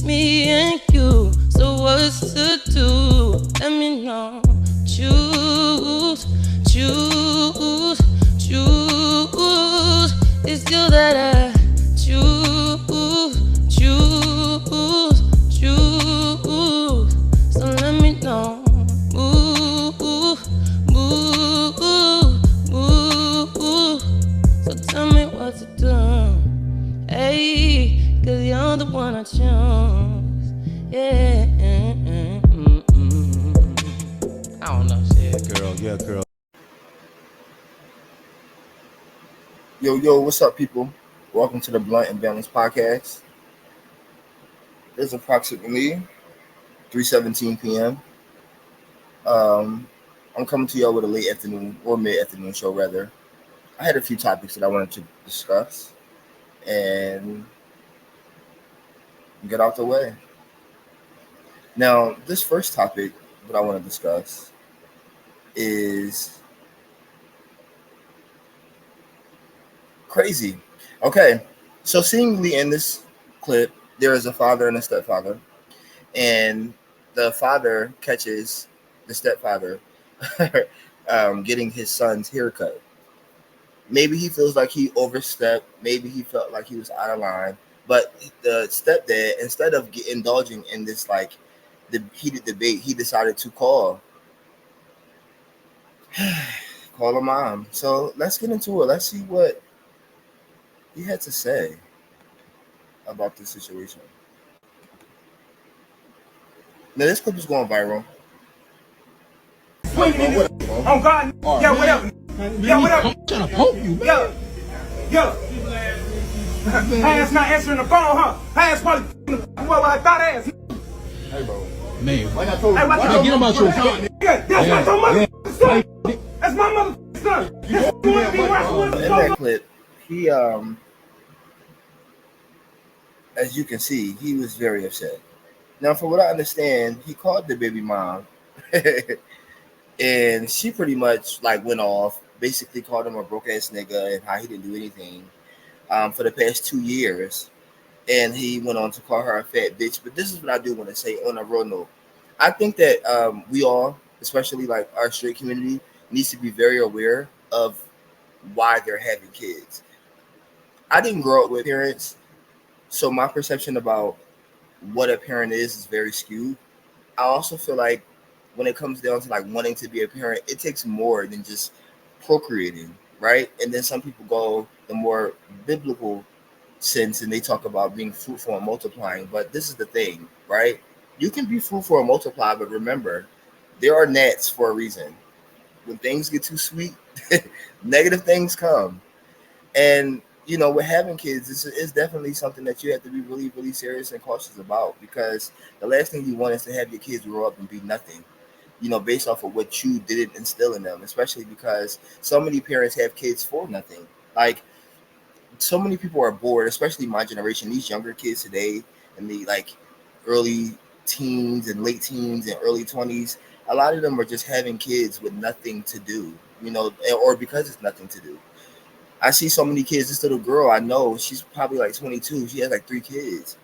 me and you. So what's to do? Let me know. Choose, choose, choose. It's you that I choose, choose, choose. So let me know. Move, move, move. So tell me what to do. Hey, 'cause you're the one I choose. Yeah. I don't know, shit. Yeah, girl. Yo, what's up, people? Welcome to the Blunt and Balanced podcast. It's approximately 3:17 p.m. Um, I'm coming to y'all with a late afternoon or mid afternoon show, rather. I had a few topics that I wanted to discuss and get out the way. Now, this first topic that I want to discuss is crazy. Okay, so seemingly in this clip, there is a father and a stepfather, and the father catches the stepfather getting his son's haircut. Maybe he feels like he overstepped. Maybe he felt like he was out of line. But the stepdad, instead of indulging in this like the heated debate, he decided to call a mom. So let's get into it. Let's see what he had to say about this situation. Now this clip is going viral. Swinging in on God. Yeah, whatever. Yeah, whatever. I'm trying to poke you. Yeah. Yeah. Ass not answering the phone, huh? Ass probably well, I thought ass. Man, Hey, get him out your phone. Yeah, that's not your motherfucking son. That's my motherfucking son. That's who wanna be around. In that clip, he as you can see, he was very upset. Now, from what I understand, he called the baby mom, and she pretty much like went off, basically called him a broke ass nigga and how he didn't do anything for the past 2 years. And he went on to call her a fat bitch. But this is what I do want to say on a real note. I think that we all, especially like our straight community, needs to be very aware of why they're having kids. I didn't grow up with parents, so my perception about what a parent is very skewed. I also feel like when it comes down to like wanting to be a parent, it takes more than just procreating, right? And then some people go the more biblical sense and they talk about being fruitful and multiplying. But this is the thing, right? You can be fruitful and multiply, but remember, there are gnats for a reason. When things get too sweet, negative things come. And with having kids, it's definitely something that you have to be really, really serious and cautious about because the last thing you want is to have your kids grow up and be nothing. Based off of what you didn't instill in them, especially because so many parents have kids for nothing. Like so many people are bored, especially my generation. These younger kids today, in the like early teens and late teens and early 20s, a lot of them are just having kids with nothing to do. Or because it's nothing to do. I see so many kids. This little girl I know, she's probably like 22. She has like 3 kids.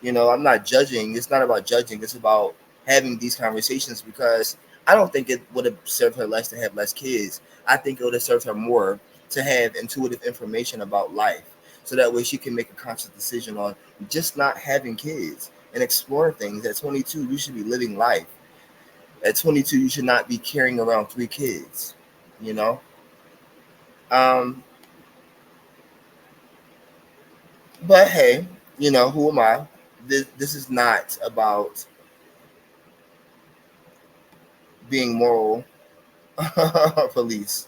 I'm not judging. It's not about judging. It's about having these conversations because I don't think it would have served her less to have less kids. I think it would have served her more to have intuitive information about life. So that way she can make a conscious decision on just not having kids and exploring things. At 22, you should be living life. At 22, you should not be carrying around 3 kids, you know? Um, but hey, who am I? This is not about being moral police.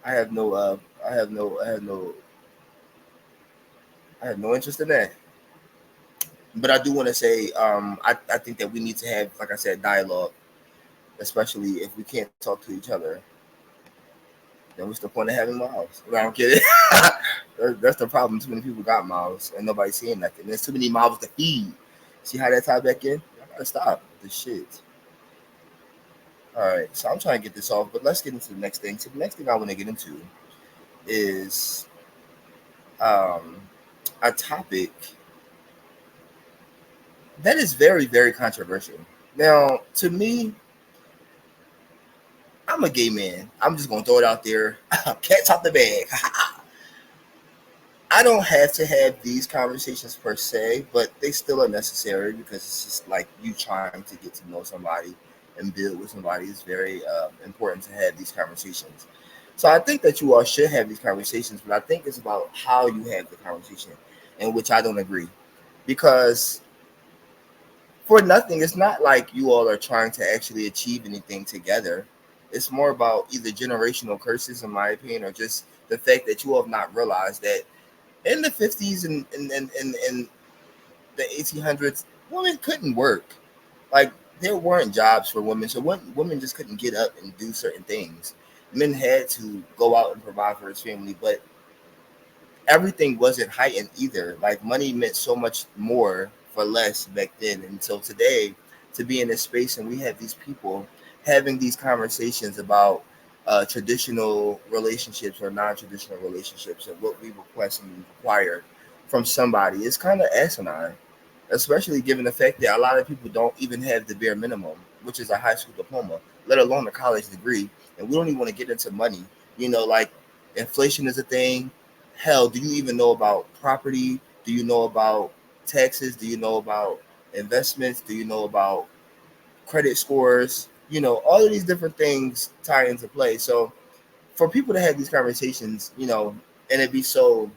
I have no I have no I have no I have no interest in that. But I do want to say I think that we need to have, like I said, dialogue, especially if we can't talk to each other. Then what's the point of having mouths? No, I'm kidding. That's the problem. Too many people got mouths and nobody's saying nothing. There's too many mouths to feed. See how that tied back in? I gotta stop this shit. All right, so I'm trying to get this off, but let's get into the next thing. So the next thing I want to get into is um, a topic That is very, very controversial. Now, to me, I'm a gay man. I'm just gonna throw it out there. Cats out the bag. I don't have to have these conversations per se, but they still are necessary because it's just like you trying to get to know somebody and build with somebody. It's very important to have these conversations. So I think that you all should have these conversations, but I think it's about how you have the conversation, in which I don't agree. Because for nothing, it's not like you all are trying to actually achieve anything together. It's more about either generational curses, in my opinion, or just the fact that you all have not realized that in the 50s and the 1800s, women couldn't work. Like, there weren't jobs for women, so women just couldn't get up and do certain things. Men had to go out and provide for his family, but everything wasn't heightened either. Like, money meant so much more for less back then. And so today, to be in this space and we have these people having these conversations about traditional relationships or non-traditional relationships and what we request and require from somebody, it's kind of asinine, especially given the fact that a lot of people don't even have the bare minimum, which is a high school diploma, let alone a college degree. And we don't even want to get into money. Like, inflation is a thing. Hell, do you even know about property? Do you know about taxes? Do you know about investments? Do you know about credit scores? All of these different things tie into play. So for people to have these conversations, and it be so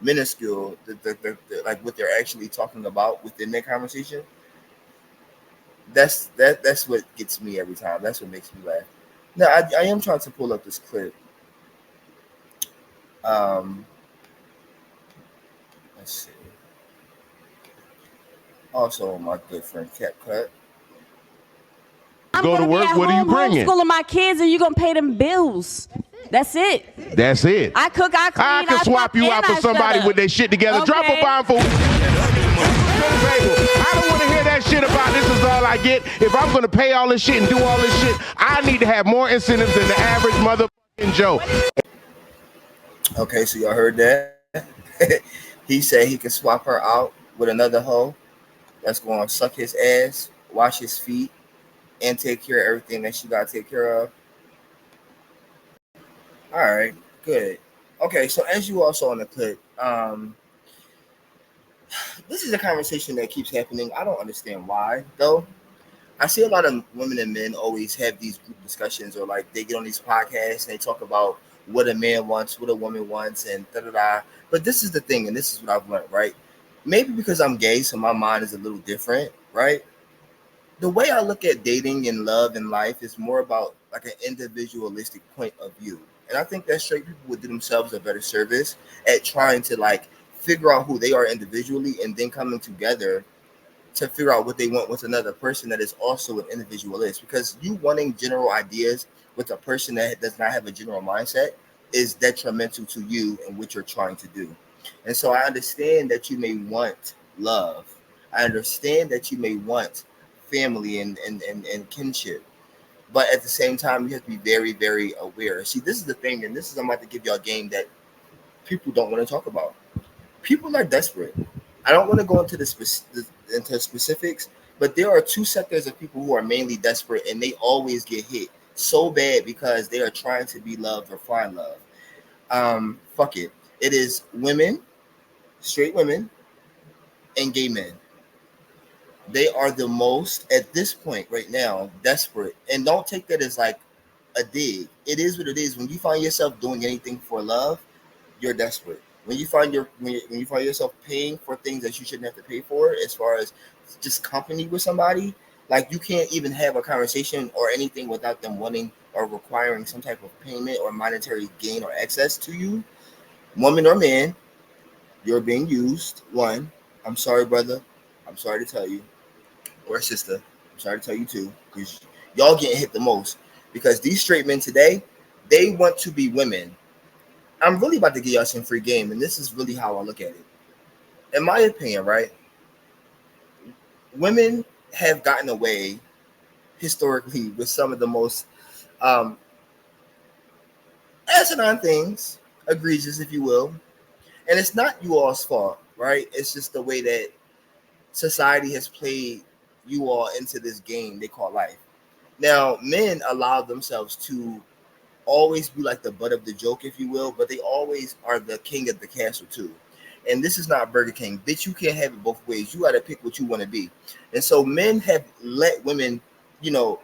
minuscule, like what they're actually talking about within that conversation, that's what gets me every time. That's what makes me laugh. Now, I am trying to pull up this clip. Let's see. Also, my good friend CapCut. I'm go to work. What are you bringing? Homeschooling my kids, and you gonna pay them bills. That's it. That's it. I cook. I clean. I can swap you out for somebody with their shit together. Okay. Drop a bomb for. I don't want to hear that shit about this is all I get. If I'm gonna pay all this shit and do all this shit, I need to have more incentives than the average motherfucking Joe. Okay, so y'all heard that. He said he could swap her out with another hoe that's going to suck his ass, wash his feet, and take care of everything that she got to take care of. All right, good. Okay, so as you all saw in the clip, this is a conversation that keeps happening. I don't understand why, though. I see a lot of women and men always have these group discussions, or like they get on these podcasts and they talk about what a man wants, what a woman wants, and da-da-da. But this is the thing, and this is what I've learned, right? Maybe because I'm gay, so my mind is a little different, right? The way I look at dating and love and life is more about like an individualistic point of view. And I think that straight people would do themselves a better service at trying to like figure out who they are individually and then coming together to figure out what they want with another person that is also an individualist. Because you wanting general ideas with a person that does not have a general mindset is detrimental to you and what you're trying to do. And so I understand that you may want love. I understand that you may want family and kinship. But at the same time, you have to be very, very aware. See, this is the thing, and I'm about to give y'all a game that people don't want to talk about. People are desperate. I don't want to go into into specifics, but there are two sectors of people who are mainly desperate, and they always get hit so bad because they are trying to be loved or find love. Fuck it. It is women, straight women, and gay men. They are the most, at this point right now, desperate. And don't take that as like a dig. It is what it is. When you find yourself doing anything for love, you're desperate. When you find when you find yourself paying for things that you shouldn't have to pay for, as far as just company with somebody, like you can't even have a conversation or anything without them wanting or requiring some type of payment or monetary gain or access to you, woman or man, you're being used. One, I'm sorry, brother. I'm sorry to tell you. Or sister, I'm sorry to tell you too, because y'all getting hit the most. Because these straight men today, they want to be women. I'm really about to give y'all some free game, and this is really how I look at it. In my opinion, right? Women have gotten away historically with some of the most asinine things, egregious, if you will. And it's not you all's fault, right? It's just the way that society has played you all into this game they call life. Now, men allow themselves to always be like the butt of the joke, if you will, but they always are the king of the castle too. And this is not Burger King. Bitch, you can't have it both ways. You got to pick what you want to be. And so men have let women, you know,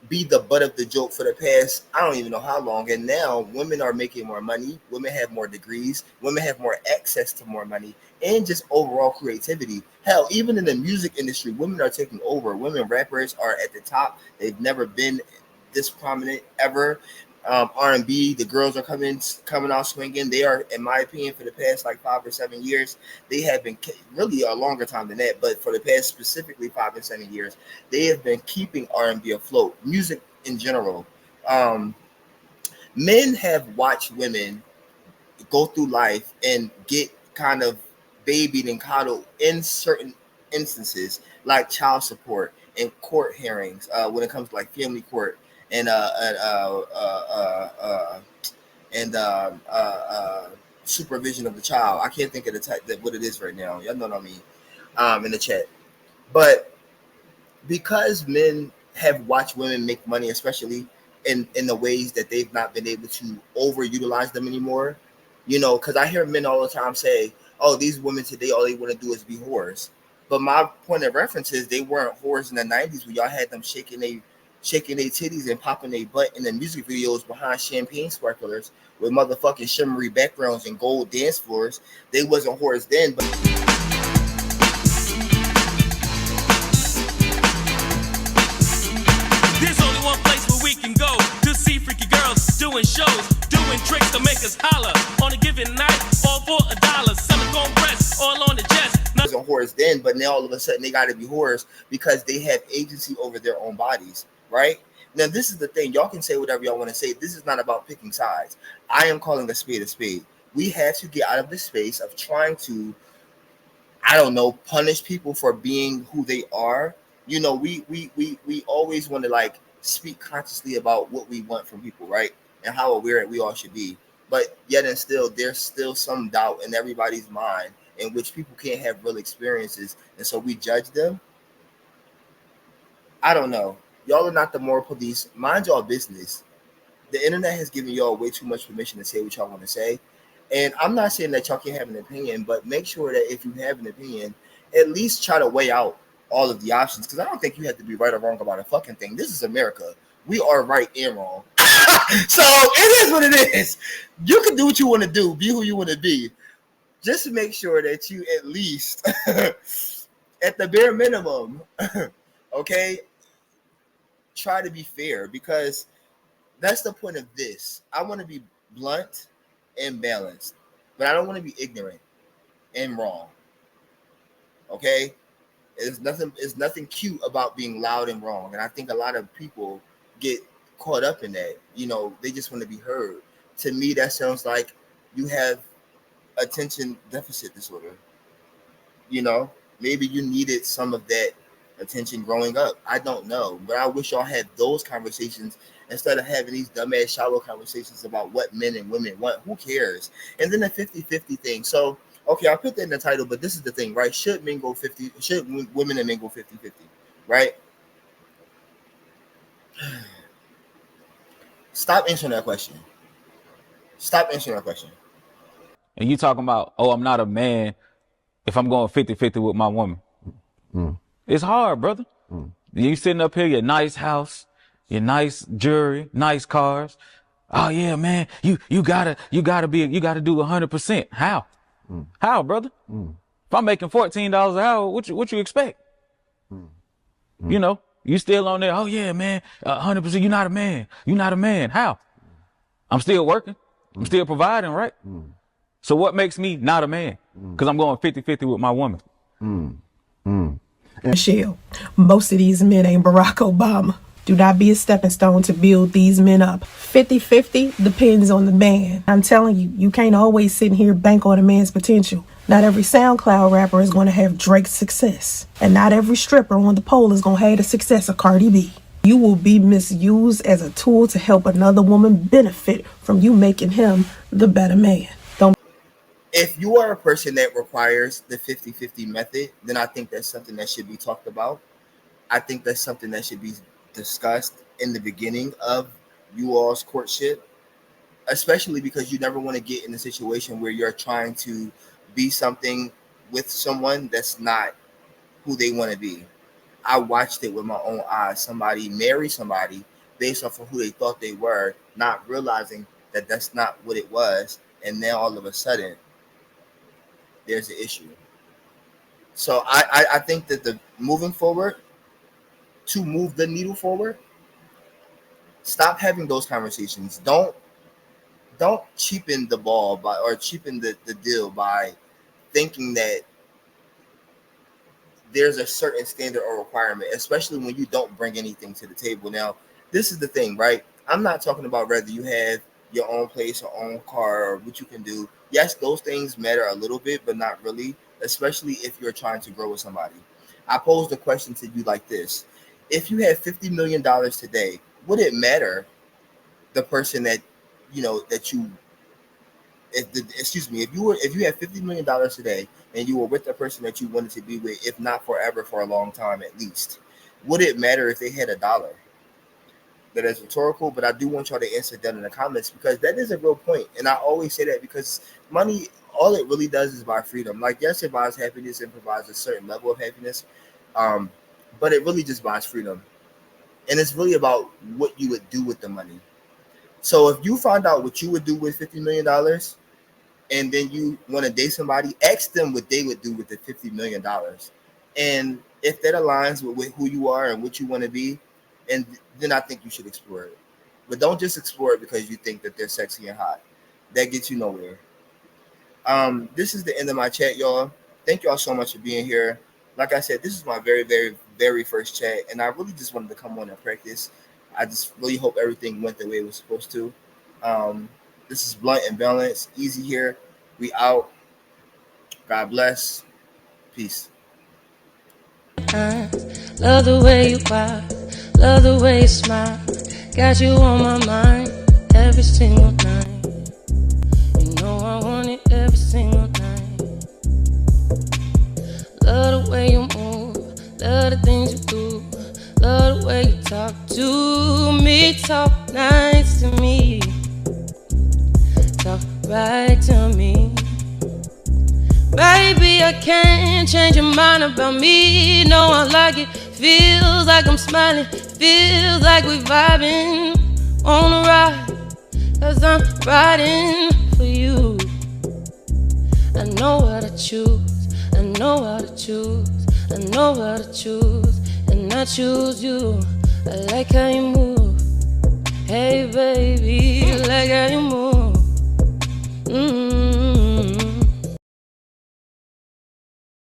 be the butt of the joke for the past, I don't even know how long. And now women are making more money. Women have more degrees. Women have more access to more money and just overall creativity. Hell, even in the music industry, women are taking over. Women rappers are at the top. They've never been this prominent ever. R&B, the girls are coming out swinging. They are, in my opinion, for the past like 5 or 7 years, they have been really a longer time than that, but for the past specifically 5 and 7 years, they have been keeping R&B afloat. Music in general. Men have watched women go through life and get kind of babied and coddled in certain instances, like child support and court hearings, when it comes to like family court. And supervision of the child. I can't think of the type that what it is right now. Y'all know what I mean. In the chat. But because men have watched women make money, especially in the ways that they've not been able to overutilize them anymore, you know, because I hear men all the time say, "Oh, these women today, all they want to do is be whores." But my point of reference is they weren't whores in the 90s when y'all had them shaking their titties and popping their butt in the music videos behind champagne sparklers with motherfucking shimmery backgrounds and gold dance floors. They wasn't whores then, but there's only one place where we can go to see freaky girls doing shows, doing tricks to make us holler on a given night, all for $1. Silicone breasts all on the chest. Wasn't whores then, but now all of a sudden they got to be whores because they have agency over their own bodies. Right? Now, this is the thing. Y'all can say whatever y'all want to say. This is not about picking sides. I am calling a spade a spade. We have to get out of the space of trying to, I don't know, punish people for being who they are. You know, we always want to like speak consciously about what we want from people, right? And how aware we all should be. But yet and still, there's still some doubt in everybody's mind in which people can't have real experiences. And so we judge them. I don't know. Y'all are not the moral police. Mind y'all business. The internet has given y'all way too much permission to say what y'all want to say. And I'm not saying that y'all can't have an opinion, but make sure that if you have an opinion, at least try to weigh out all of the options. Because I don't think you have to be right or wrong about a fucking thing. This is America. We are right and wrong. So it is what it is. You can do what you want to do. Be who you want to be. Just make sure that you at least, at the bare minimum, okay, try to be fair, because that's the point of this. I want to be blunt and balanced, but I don't want to be ignorant and wrong. Okay? It's nothing cute about being loud and wrong. And I think a lot of people get caught up in that. You know, they just want to be heard. To me, that sounds like you have attention deficit disorder. You know, maybe you needed some of that attention growing up. I don't know, but I wish y'all had those conversations instead of having these dumbass shallow conversations about what men and women want. Who cares? And then the 50-50 thing. So, okay, I'll put that in the title, but this is the thing, right? Should women and men go 50-50, right? Stop answering that question. Stop answering that question. And you talking about, oh, I'm not a man if I'm going 50-50 with my woman. It's hard, brother. You sitting up here, your nice house, your nice jewelry, nice cars. Oh yeah, man, you gotta do 100%. How? How, brother? If I'm making $14 an hour, what you expect? You know, you still on there. Oh yeah, man, 100%. You're not a man. You're not a man. How? I'm still working. I'm still providing, right? So what makes me not a man? Because I'm going 50-50 with my woman. Michelle, most of these men ain't Barack Obama. Do not be a stepping stone to build these men up. 50-50 depends on the man. I'm telling you, you can't always sit here bank on a man's potential. Not every SoundCloud rapper is going to have Drake's success. And not every stripper on the pole is going to have the success of Cardi B. You will be misused as a tool to help another woman benefit from you making him the better man. if you are a person that requires the 50-50 method, then I think that's something that should be talked about. I think that's something that should be discussed in the beginning of you all's courtship, especially because you never want to get in a situation where you're trying to be something with someone that's not who they want to be. I watched it with my own eyes. Somebody marry somebody based off of who they thought they were, not realizing that that's not what it was. And then all of a sudden, there's an issue. So I think that the moving forward, to move the needle forward, stop having those conversations. Don't cheapen the ball by, or cheapen the deal by thinking that there's a certain standard or requirement, especially when you don't bring anything to the table. Now, this is the thing, right? I'm not talking about whether you have your own place or own car or what you can do. Yes, those things matter a little bit, but not really, especially if you're trying to grow with somebody. I posed a question to you like this. If you had $50 million today, would it matter the person that, you know, that you, if you had $50 million today and you were with the person that you wanted to be with, if not forever, for a long time at least, would it matter if they had $1? That is rhetorical, but I do want y'all to answer that in the comments, because that is a real point. And I always say that because money, all it really does is buy freedom. Like, yes, it buys happiness and provides a certain level of happiness, but it really just buys freedom. And it's really about what you would do with the money. So if you find out what you would do with $50 million and then you want to date somebody, ask them what they would do with the $50 million. And if that aligns with who you are and what you want to be, and then I think you should explore it. But don't just explore it because you think that they're sexy and hot. That gets you nowhere. This is the end of my chat, y'all. Thank y'all so much for being here. Like I said, this is my very, very, very first chat, and I really just wanted to come on and practice. I just really hope everything went the way it was supposed to. This is Blunt and Balanced. Easy here. We out. God bless. Peace. Love the way you walk. Love the way you smile. Got you on my mind every single night. You know I want it every single night. Love the way you move. Love the things you do. Love the way you talk to me. Talk nice to me. Talk right to me. Baby, I can't change your mind about me. No, I like it. Feels like I'm smiling. Feels like we vibing on a ride. 'Cause I'm riding for you. I know how to choose. I know how to choose. I know how to choose. And I choose you. I like how you move. Hey baby, I like how you move.